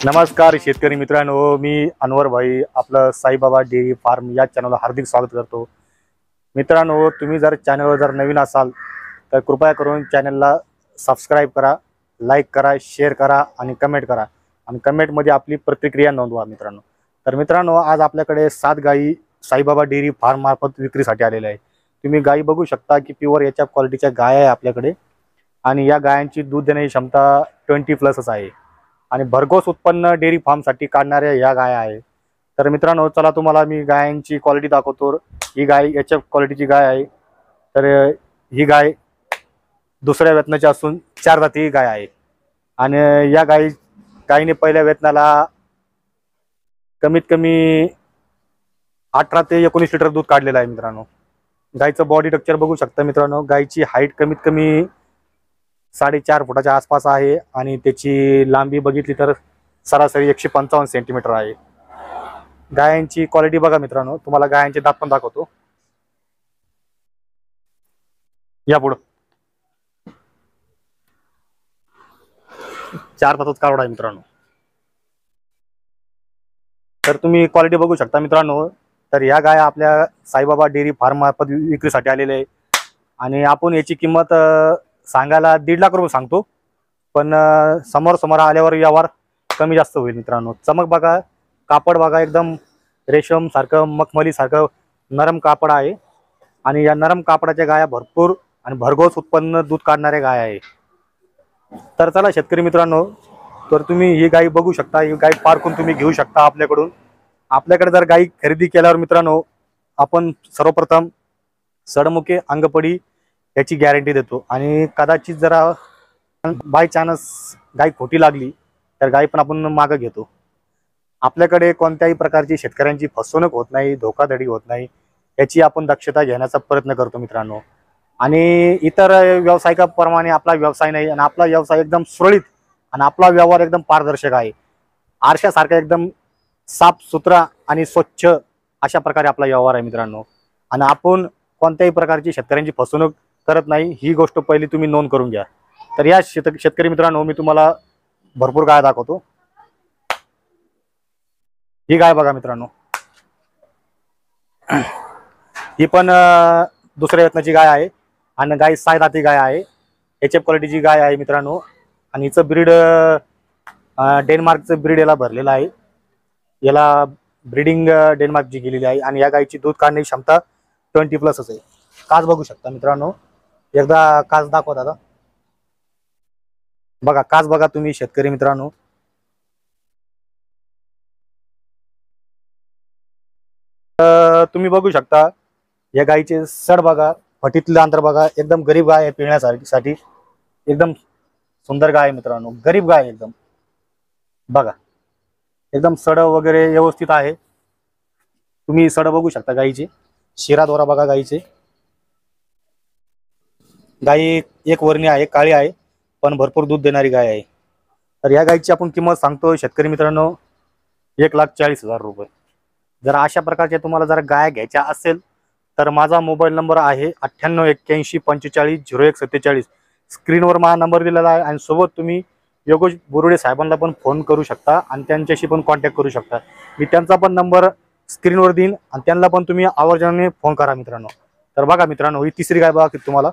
नमस्कार शेतकरी मित्रांनो, मी अनवर भाई आपलं साईबाबा डेअरी फार्म या चॅनलला हार्दिक स्वागत करतो. मित्रांनो, तुम्ही जर चॅनलवर जर नवीन असाल तर कृपया करून चॅनलला सबस्क्राईब करा, लाईक करा, शेअर करा आणि कमेंट करा आणि कमेंटमध्ये आपली प्रतिक्रिया नोंदवा मित्रांनो. तर मित्रांनो, आज आपल्याकडे 7 गायी साईबाबा डेअरी फार्म मार्फत विक्रीसाठी आलेल्या आहे. तुम्ही गायी बघू शकता की प्युअर याच्या क्वालिटीच्या गाय आहे आपल्याकडे आणि या गायांची दूध देण्याची क्षमता 20+ आहे आणि भरघोस उत्पन्न डेअरी फार्मसाठी काढणाऱ्या या गाय आहे. तर मित्रांनो, चला तुम्हाला मी गायांची क्वालिटी दाखवतो. ही गाय याच्या क्वालिटीची गाय आहे. तर ही गाय दुसऱ्या वेतनाची असून 4 दाती गाय आहे आणि या गायीने पहिल्या वेतनाला कमीत कमी 18 ते 19 लिटर दूध काढलेलं आहे मित्रांनो. गायचं बॉडी स्ट्रक्चर बघू शकता मित्रांनो. गायची हाईट कमीत कमी 4.5 फुटाच्या आसपास आहे आणि त्याची लांबी बघितली तर सरासरी 155 सेंटीमीटर आहे. गायांची क्वालिटी बघा मित्रांनो. तुम्हाला गायांचे दात पण दाखवतो. या पुढं 4 दातच काढा आहे मित्रांनो. तर तुम्ही क्वालिटी बघू शकता मित्रांनो. तर या गाय आपल्या साईबाबा डेअरी फार्म मार्फत विक्रीसाठी आलेले आहे आणि आपण याची किंमत सांगायला 1.5 लाख रुपये सांगतो, पण समोर आल्यावर व्यवहार कमी जास्त होईल मित्रांनो. चमक बघा, कापड बघा, एकदम रेशम सारखं मखमली सारखं नरम कापड आहे आणि या नरम कापडाच्या गाया भरपूर आणि भरघोस उत्पन्न दूध काढणाऱ्या गाय आहे. तर चला शेतकरी मित्रांनो, तर तुम्ही ही गाय बघू शकता. ही गाय पारखून तुम्ही घेऊ शकता आपल्याकडून. आपल्याकडे जर गाय खरेदी केल्यावर मित्रांनो, आपण सर्वप्रथम सडमुखे अंगपडी याची गॅरंटी देतो आणि कदाचित जरा बाय चान्स गाय खोटी लागली तर गाय पण आपण मागं घेतो. आपल्याकडे कोणत्याही प्रकारची शेतकऱ्यांची फसवणूक होत नाही, धोकाधडी होत नाही, याची आपण दक्षता घेण्याचा प्रयत्न करतो मित्रांनो. आणि इतर व्यावसायिकाप्रमाणे आपला व्यवसाय नाही आणि आपला व्यवसाय एकदम सुरळीत आणि आपला व्यवहार एकदम पारदर्शक आहे. आरशासारखा एकदम साफ सुथरा आणि स्वच्छ अशा प्रकारे आपला व्यवहार आहे मित्रांनो. आणि आपण कोणत्याही प्रकारची शेतकऱ्यांची फसवणूक करत नाही, ही गोष्ट पहिली तुम्ही नोंद करून घ्या. तर या शेतकरी मित्रांनो, मी तुम्हाला भरपूर गाय दाखवतो. ही गाय बघा मित्रांनो. ही पण दुसऱ्या वेतनाची गाय आहे आणि गाय 6 दाती गाय आहे. एचएफ क्वालिटीची गाय आहे मित्रांनो आणि हिचं ब्रीड डेन्मार्कचं ब्रीड याला भरलेलं आहे. याला ब्रीडिंग डेन्मार्कची गेलेली आहे आणि या गायची दूध काढण्याची क्षमता 20+ आहे. काच बघू शकता मित्रांनो. एकदा काच दाखवा दादा. बघा काच बघा तुम्ही शेतकरी मित्रांनो. तुम्ही बघू शकता या गायीचे सड बघा, फटीतलं अंतर बघा. एकदम गरीब गाय आहे पिळण्यासाठी. एकदम सुंदर गाय आहे मित्रांनो. गरीब गाय एकदम बघा. एकदम सड वगैरे व्यवस्थित आहे. तुम्ही सड बघू शकता गायीचे. शिरा दोरा बघा गायीचे. गाई एक वर्णी आहे, काळी आहे, पण भरपूर दूध देणारी गाय आहे. तर या गायीची आपण किंमत सांगतो शेतकरी मित्रांनो 1,40,000 रुपये. जर अशा प्रकारच्या तुम्हाला जर गाय घ्यायच्या असेल तर माझा मोबाईल नंबर आहे 9881450147. स्क्रीनवर माझा नंबर दिलेला आहे आणि सोबत तुम्ही योगेश बुरुडे साहेबांना पण फोन करू शकता आणि त्यांच्याशी पण कॉन्टॅक्ट करू शकता. मी त्यांचा पण नंबर स्क्रीनवर देईन आणि त्यांना पण तुम्ही आवर्जून फोन करा मित्रांनो. तर बघा मित्रांनो, ही तिसरी गाय बघा की तुम्हाला.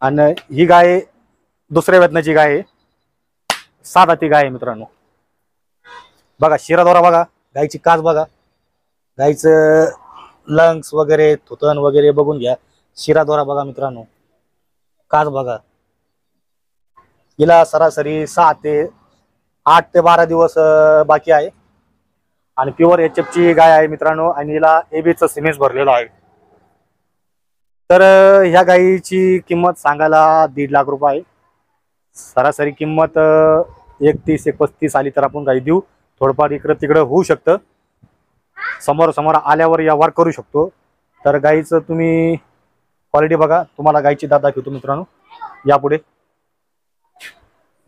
आणि ही गाय दुसऱ्या वेतनाची गाय आहे. 6 दाती गाय आहे मित्रांनो. बघा शिरा दोरा बघा, गायची काच बघा, गायचं लंग्स वगैरे थुतन वगैरे बघून घ्या. शिरा दोरा बघा मित्रांनो. काच बघा. हिला सरासरी 8 ते 12 दिवस बाकी आहे आणि प्युअर एचएफची गाय आहे मित्रांनो आणि हिला एबीचं सिमेंट भरलेलं आहे. तर ह्या गायीची किंमत सांगायला 1.5 लाख रुपये आहे. सरासरी किंमत 31-35 आली तर आपण गाय देऊ. थोडंफार इकडं तिकडं होऊ शकतं. समोर आल्यावर व्यवहार करू शकतो. तर गायीचं तुम्ही क्वालिटी बघा. तुम्हाला गायची दात दाखवतो मित्रांनो. यापुढे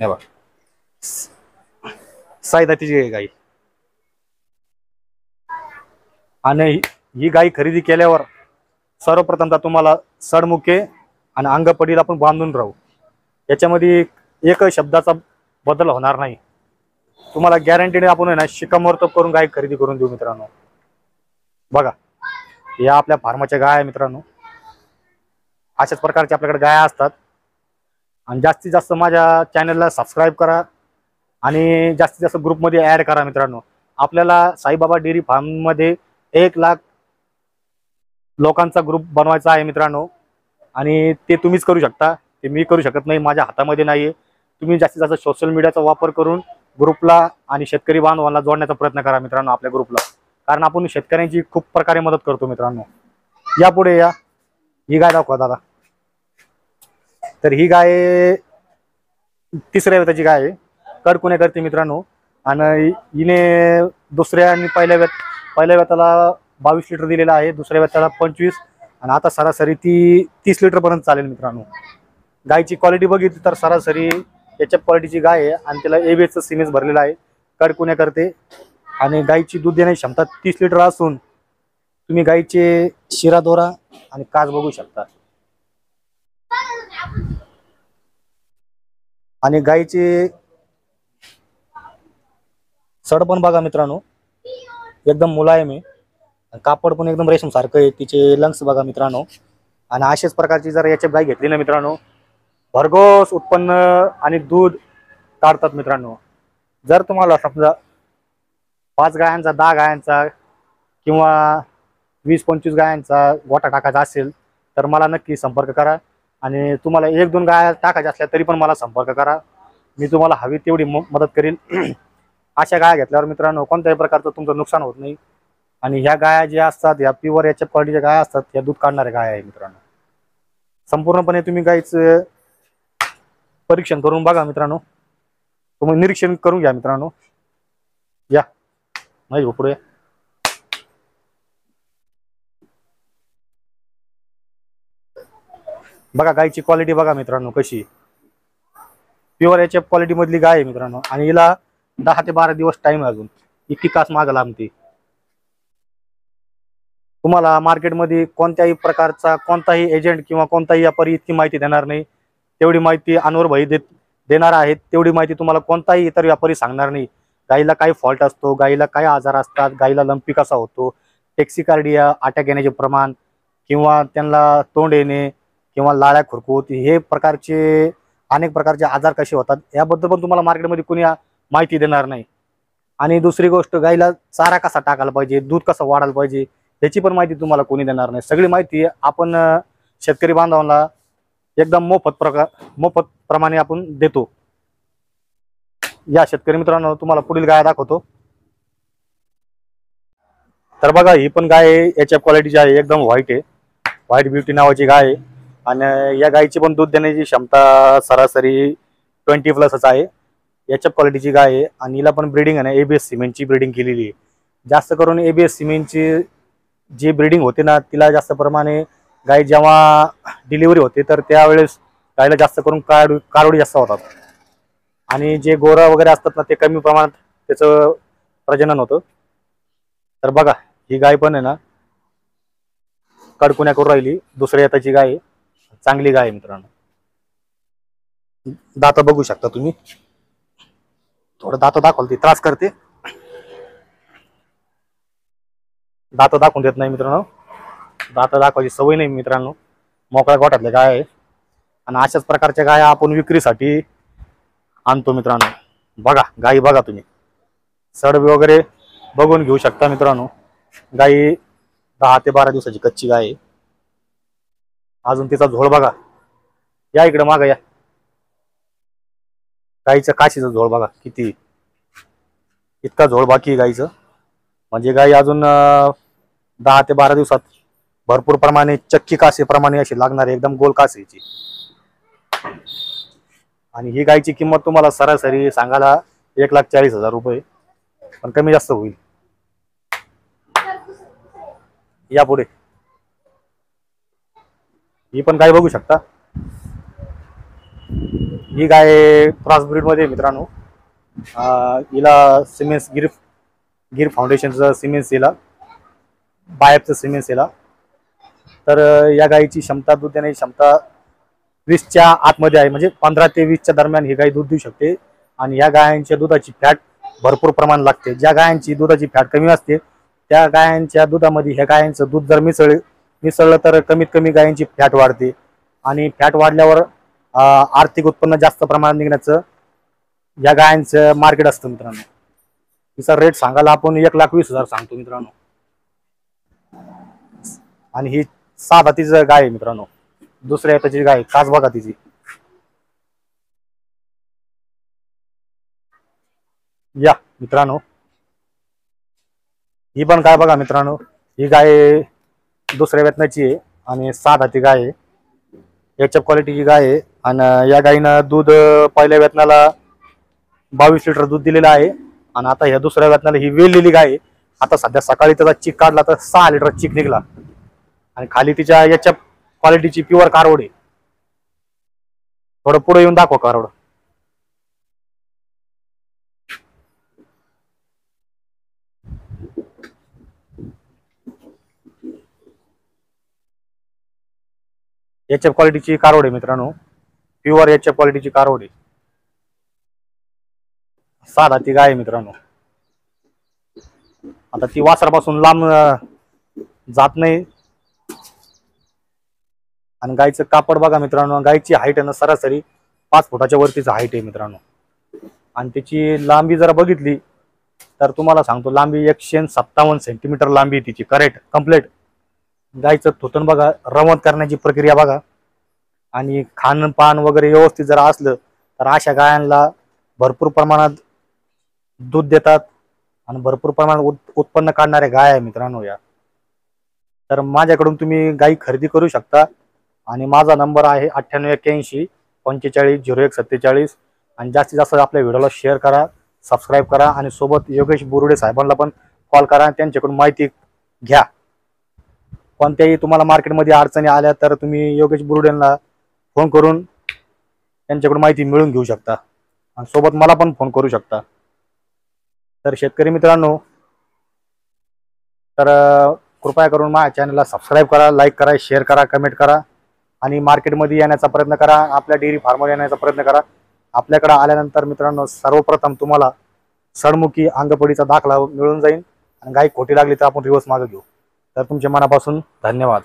हे बघा 6 दातीची गाय आणि ही गाय खरेदी केल्यावर सर्वप्रथमतः तुम्हाला सडमुखे आणि अंगपडीला पण बांधून राहू. याच्यामध्ये एक शब्दाचा बदल होणार नाही. तुम्हाला गॅरंटीने आपण आहे ना शिक्कामोर्तब करून गाय खरेदी करून देऊ मित्रांनो. बघा, या आपल्या फार्माच्या गाय आहे मित्रांनो. अशाच प्रकारच्या आपल्याकडे गाय असतात. आणि जास्तीत जास्त माझ्या चॅनलला सबस्क्राईब करा आणि जास्तीत जास्त ग्रुपमध्ये ॲड करा मित्रांनो. आपल्याला साईबाबा डेअरी फार्ममध्ये 1 लाख लोकांचा ग्रुप बनवायचा आहे मित्रांनो. आणि ते तुम्हीच करू शकता, ते मी करू शकत नाही, माझ्या हातामध्ये नाही आहे. तुम्ही जास्तीत जास्त सोशल मीडियाचा वापर करून ग्रुपला आणि शेतकरी बांधवांना जोडण्याचा प्रयत्न करा मित्रांनो आपल्या ग्रुपला. कारण आपण शेतकऱ्यांची खूप प्रकारे मदत करतो मित्रांनो. या पुढे या. ही गाय दाखवा दादा. तर ही गाय तिसऱ्या वेताची गाय आहे. कडकुण्या करते मित्रांनो. आणि हिने दुसऱ्या आणि पहिल्या वेताला 22 लिटर दिलेला आहे, दुसऱ्या वेताला 25, आणि आता सरासरी ती 30 लिटर पर्यंत चालेल मित्रांनो. गायची क्वालिटी बघितली तर सरासरी याच्या क्वालिटीची गाय आहे आणि त्याला ABSचं सिमेंट भरलेला आहे. कडकुण्या करते आणि गायची दूध देण्याची क्षमता 30 लिटर असून तुम्ही गायचे शिरा दोरा आणि कास बघू शकता. आणि गायचे सड पण बघा मित्रांनो, एकदम मुलायम आहे. कापड पण एकदम रेशम सारखं आहे. तिचे लंग्स बघा मित्रांनो. आणि अशाच प्रकारची जर याची गाय घेतली ना मित्रांनो, भरघोस उत्पन्न आणि दूध काढतात मित्रांनो. जर तुम्हाला समजा 5 गायांचा 10 गायांचा किंवा 20-25 गायांचा गोठा टाकायचा असेल तर मला नक्की संपर्क करा. आणि तुम्हाला 1-2 गाया टाकायच्या असल्या तरी पण मला संपर्क करा, मी तुम्हाला हवी तेवढी मदत करेल. अशा गाया घेतल्यावर मित्रांनो कोणत्याही प्रकारचं तुमचं नुकसान होत नाही. आणि ह्या गाया ज्या असतात ह्या प्युअर याच्या क्वालिटीच्या गाया असतात, ह्या दूध काढणाऱ्या गाया आहे मित्रांनो. संपूर्णपणे तुम्ही गायचं परीक्षण करून बघा मित्रांनो, तुम्ही निरीक्षण करून घ्या मित्रांनो. या माहिती पुढे. बघा गायची क्वालिटी बघा मित्रांनो कशी, प्युअर याच्या क्वालिटी मधली गाय आहे मित्रांनो. आणि हिला 10 ते 12 दिवस टाइम आहे अजून, इतकी कास माग लांबते. तुम्हाला मार्केटमध्ये कोणत्याही प्रकारचा कोणताही एजंट किंवा कोणताही व्यापारी इतकी माहिती देणार नाही, तेवढी माहिती अनवर भाई देणार आहेत. तेवढी माहिती तुम्हाला कोणताही इतर व्यापारी सांगणार नाही. गाईला काय फॉल्ट असतो, गाईला काय आजार असतात, गाईला लंपी कसा होतो, टेक्सिकार्डिया अटॅक येण्याचे प्रमाण किंवा त्यांना तोंड येणे किंवा लाळ्या खुरकूत हे प्रकारचे अनेक प्रकारचे आजार कसे होतात याबद्दल पण तुम्हाला मार्केटमध्ये कोणी माहिती देणार नाही. आणि दुसरी गोष्ट, गाईला चारा कसा टाकायला पाहिजे, दूध कसं वाढायला पाहिजे याची पण माहिती तुम्हाला कोणी देणार नाही. सगळी माहिती आपण शेतकरी बांधवांना एकदम मोफत प्रमाणे आपण देतो. या शेतकरी मित्रांनो तुम्हाला पुढील गाय दाखवतो. तर बघा ही पण गाय याच्या क्वालिटीची आहे, एकदम व्हाईट आहे. व्हाईट ब्युटी नावाची गाय आहे. आणि या गायची पण दूध देण्याची क्षमता सरासरी 20+ आहे. याच्या क्वालिटीची गाय आहे. आणि हिला पण ब्रीडिंग आहे ना ABS सिमेंटची ब्रीडिंग केलेली आहे. जास्त करून ABS सिमेंटची जी ब्रीडिंग होते ना तिला जास्त प्रमाणे गाय जेव्हा डिलिव्हरी होते तर त्यावेळेस गायला जास्त करून कारोडी जास्त होतात. आणि जे गोरा वगैरे असतात ना ते कमी प्रमाणात त्याचं प्रजनन होतं. तर बघा ही गाय पण आहे ना कडकुण्या करून राहिली, दुसऱ्या येताची गाय आहे, चांगली गाय आहे मित्रांनो. दात बघू शकता तुम्ही, थोडं दात दाखवलं ती त्रास करते, दात दाखवून देत नाही मित्रांनो. दात दाखवायची सवय नाही मित्रांनो, मोकळ्या गोठ्यातल्या गाय आहे. आणि अशाच प्रकारच्या गाया आपण विक्रीसाठी आणतो मित्रांनो. बघा गाई बघा तुम्ही, सड वगैरे बघून घेऊ शकता मित्रांनो. गाई 10 ते 12 दिवसाची कच्ची गाय आहे. अजून तिचा झोळ बघा, या इकडे माग या. गाईच्या काशीचा झोळ बघा किती, इतका झोळ बाकी आहे गाईचं. म्हणजे गाई अजून 10 ते 12 दिवसात भरपूर प्रमाणे चक्की कासेप्रमाणे अशी लागणार आहे, एकदम गोल कासेची. आणि ही गायची किंमत तुम्हाला सरासरी सांगायला 1,40,000 रुपये, पण कमी जास्त होईल. या पुढे ही पण गाय बघू शकता. ही गाय क्रॉस ब्रीड मध्ये मित्रांनो. हिला सिमेंस गिर फाउंडेशनचं सिमेंस हिला, बायपचं सिमेंस हिला. तर या गायीची क्षमता, दूध देण्याची क्षमता 20च्या आतमध्ये आहे, म्हणजे 15 ते 20च्या दरम्यान ही गाय दूध देऊ शकते. आणि या गायांच्या दुधाची फॅट भरपूर प्रमाण लागते. ज्या गायांची दुधाची फॅट कमी असते त्या गायांच्या दुधामध्ये ह्या गायांचं दूध जर मिसळलं तर कमीत कमी गायांची फॅट वाढते. आणि फॅट वाढल्यावर आर्थिक उत्पन्न जास्त प्रमाणात निघण्याचं या गायांचं मार्केट असतं मित्रांनो. तिचा रेट सांगायला आपण 1,20,000 सांगतो मित्रांनो. आणि ही 6 जातीची गाय आहे मित्रांनो. दुसऱ्या त्याची गाय काच बघा तिची. या मित्रांनो, ही पण गाय बघा मित्रांनो. ही गाय दुसऱ्या वेतनाची आहे आणि 6 जाती गाय आहे. एचएफ क्वालिटीची गाय आहे. आणि या गायीनं दूध पहिल्या वेतनाला 22 लिटर दूध दिलेलं आहे. आणि आता ह्या दुसऱ्या वेतनाला ही वेललेली गाय आहे. आता सध्या सकाळी त्याचा चिक काढला तर 6 लिटर चिक निघला. आणि खाली तिच्या एचएफ क्वालिटीची प्युअर कारवड आहे. थोडं पुढे येऊन दाखवा कारवड. एचएफ क्वालिटीची कारवड आहे मित्रांनो. प्युअर एचएफ क्वालिटीची कारवड आहे. 6 जाती गाय आहे मित्रांनो. आता ती वासरापासून लांब जात नाही. आणि गायचं कापड बघा मित्रांनो. गायची हाईट आहे ना सरासरी 5 फुटाच्या वरतीच हाईट आहे मित्रांनो. आणि त्याची लांबी जरा बघितली तर तुम्हाला सांगतो, लांबी 157 सेंटीमीटर लांबी तिची करेक्ट कम्प्लीट. गायचं थोतण बघा, रवंत करण्याची प्रक्रिया बघा. आणि खानपान वगैरे व्यवस्थित जर असलं तर अशा गायांना भरपूर प्रमाणात दूध देतात आणि भरपूर प्रमाणात उत्पन्न काढणाऱ्या गाय आहे मित्रांनो या. तर माझ्याकडून तुम्ही गायी खरेदी करू शकता. आणि माझा नंबर आहे 9881 45 0147. आणि जास्तीत जास्त आपल्या व्हिडिओला शेअर करा, सबस्क्राईब करा आणि सोबत योगेश बुरुडे साहेबांना पण कॉल करा, त्यांच्याकडून माहिती घ्या. कोणत्याही तुम्हाला मार्केटमध्ये अडचणी आल्या तर तुम्ही योगेश बुरुडेंना फोन करून त्यांच्याकडून माहिती मिळवून घेऊ शकता. आणि सोबत मला पण फोन करू शकता. तर शेतकरी मित्रांनो, तर कृपया करून माझ्या चॅनलला सबस्क्राईब करा, लाईक करा, शेअर करा, कमेंट करा. आणि मार्केटमध्ये येण्याचा प्रयत्न करा, आपल्या डेअरी फार्मवर येण्याचा प्रयत्न करा. आपल्याकडे आल्यानंतर मित्रांनो सर्वप्रथम तुम्हाला सडमुखी अंगपडीचा दाखला मिळून जाईल. आणि गाय खोटी लागली तर आपण रिवर्स मागे घेऊ. तर तुमच्या मनापासून धन्यवाद.